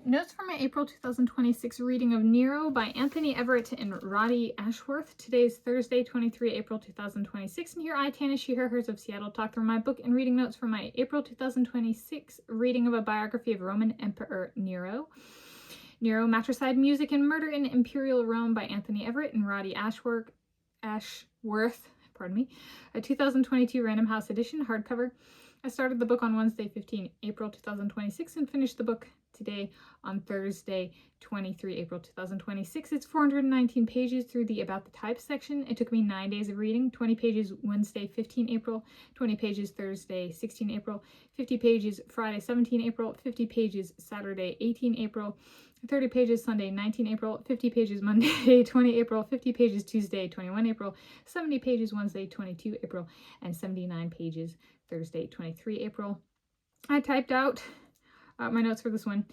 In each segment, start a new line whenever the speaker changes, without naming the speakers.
Notes from my April 2026 reading of Nero by Anthony Everitt and Roddy Ashworth. Today is Thursday, 23 April 2026, and here I, Tanis, she, her, hers of Seattle, talk through my book and reading notes from my April 2026 reading of a biography of Roman Emperor Nero. Nero, Matricide, Music and Murder in Imperial Rome by Anthony Everitt and Roddy Ashworth, pardon me, a 2022 Random House edition, hardcover. I started the book on Wednesday, 15 April 2026 and finished the book today on Thursday, 23 April 2026. It's 419 pages through the About the Type section. It took me 9 days of reading, 20 pages Wednesday, 15 April, 20 pages Thursday, 16 April, 50 pages Friday, 17 April, 50 pages Saturday, 18 April, 30 pages Sunday, 19 April, 50 pages Monday, 20 April, 50 pages Tuesday, 21 April, 70 pages Wednesday, 22 April, and 79 pages Thursday, 23 April. I typed out my notes for this one,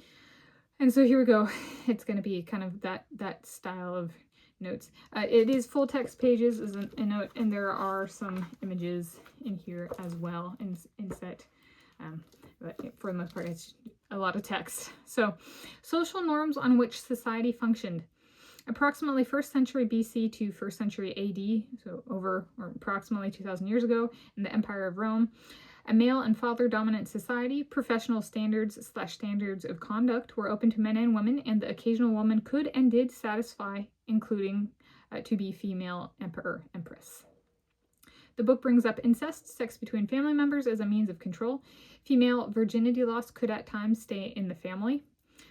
and so here we go. It's going to be kind of that style of notes. It is full text pages as a note, and there are some images in here as well inset. But for the most part, it's a lot of text. So, social norms on which society functioned. Approximately 1st century BC to 1st century AD, so over or approximately 2,000 years ago, in the Empire of Rome, a male and father-dominant society, professional standards/standards of conduct were open to men and women, and the occasional woman could and did satisfy, including to be female emperor, empress. The book brings up incest, sex between family members as a means of control. Female virginity loss could at times stay in the family.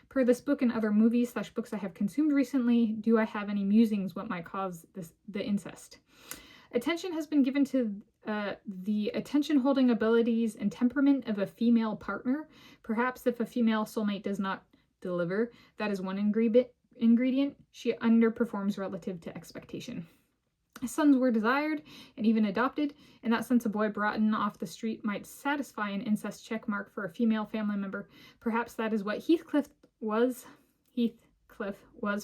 Per this book and other movies/books I have consumed recently, do I have any musings what might cause the incest? Attention has been given to the attention-holding abilities and temperament of a female partner. Perhaps if a female soulmate does not deliver, that is one ingredient, she underperforms relative to expectation. Sons were desired and even adopted. In that sense, a boy brought in off the street might satisfy an incest check mark for a female family member. Perhaps that is what Heathcliff was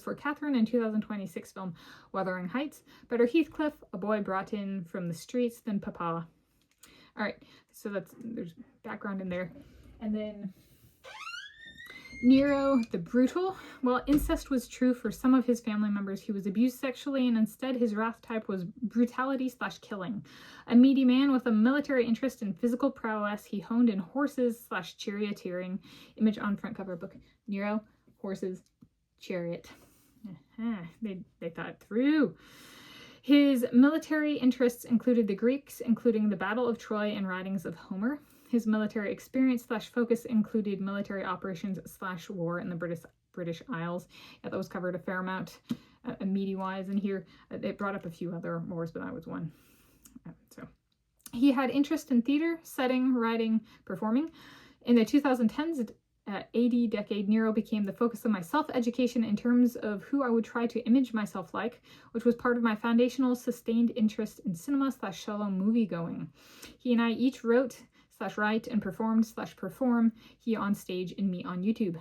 for Catherine in 2026 film Wuthering Heights. Better Heathcliff, a boy brought in from the streets, than Papa. All right, so there's background in there. And then Nero the Brutal. While incest was true for some of his family members, he was abused sexually, and instead his wrath type was brutality/killing. A meaty man with a military interest in physical prowess, he honed in horses/charioteering. Image on front cover book. Nero, horses, chariot. They thought it through. His military interests included the Greeks, including the Battle of Troy and writings of Homer. His military experience/focus included military operations/war in the British Isles. Yeah, that was covered a fair amount, meaty-wise in here. It brought up a few other wars, but that was one. So he had interest in theater, setting, writing, performing. In the 2010s AD decade, Nero became the focus of my self-education in terms of who I would try to image myself like, which was part of my foundational sustained interest in cinema/solo movie-going. He and I each wrote/write and performed/perform, he on stage and me on YouTube.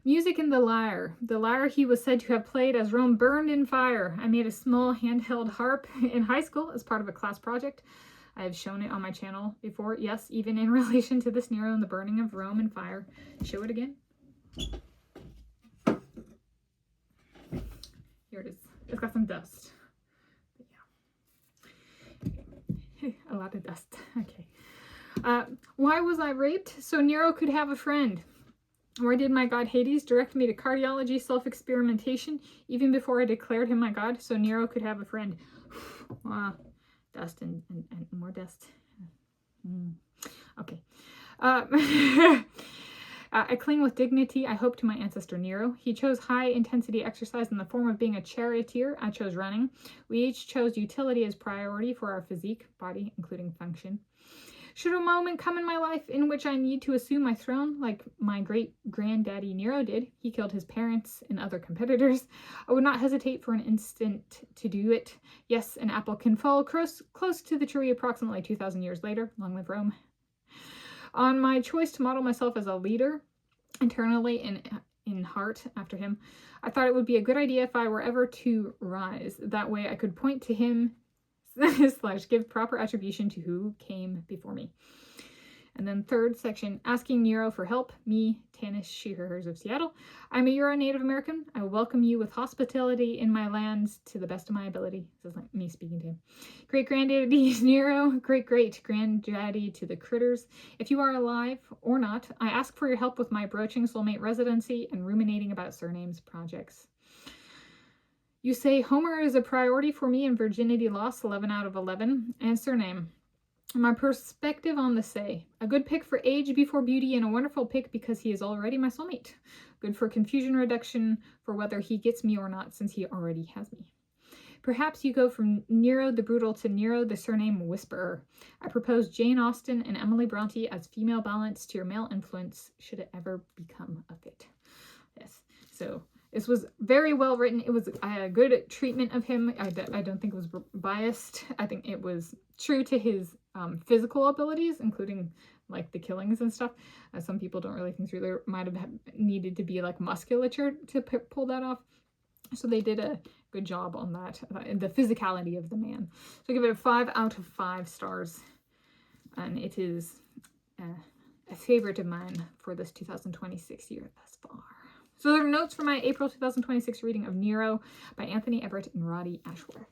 Music and the lyre. The lyre he was said to have played as Rome burned in fire. I made a small handheld harp in high school as part of a class project. I have shown it on my channel before. Yes, even in relation to this Nero and the burning of Rome in fire. Show it again. Here it is. It's got some dust. But yeah. A lot of dust. Okay. Why was I raped? So Nero could have a friend. Why did my god Hades direct me to cardiology self-experimentation even before I declared him my god? So Nero could have a friend. Wow. Dust and more dust. Okay. I cling with dignity, I hope, to my ancestor Nero. He chose high-intensity exercise in the form of being a charioteer. I chose running. We each chose utility as priority for our physique, body, including function. Should a moment come in my life in which I need to assume my throne, like my great-granddaddy Nero did, he killed his parents and other competitors, I would not hesitate for an instant to do it. Yes, an apple can fall close to the tree approximately 2,000 years later. Long live Rome. On my choice to model myself as a leader, internally and in heart after him, I thought it would be a good idea if I were ever to rise. That way I could point to him / give proper attribution to who came before me. And then third section, asking Nero for help. Me, Tanis, She/Hers of Seattle. I'm a Euro Native American. I welcome you with hospitality in my lands to the best of my ability. This is like me speaking to him. Great-granddaddy Nero. Great-great-granddaddy to the critters. If you are alive or not, I ask for your help with my broaching soulmate residency and ruminating about surnames projects. You say Homer is a priority for me in virginity loss, 11 out of 11, and surname. My perspective on the say. A good pick for age before beauty and a wonderful pick because he is already my soulmate. Good for confusion reduction for whether he gets me or not since he already has me. Perhaps you go from Nero the Brutal to Nero the Surname Whisperer. I propose Jane Austen and Emily Bronte as female balance to your male influence should it ever become a fit. Yes, so this was very well written. It was a good treatment of him. I don't think it was biased. I think it was true to his physical abilities, including like the killings and stuff. Some people don't really think there might have needed to be like musculature to pull that off. So they did a good job on that, the physicality of the man. So I give it a 5 out of 5 stars. And it is a favorite of mine for this 2026 year thus far. So there are notes for my April 2026 reading of Nero by Anthony Everitt and Roddy Ashworth.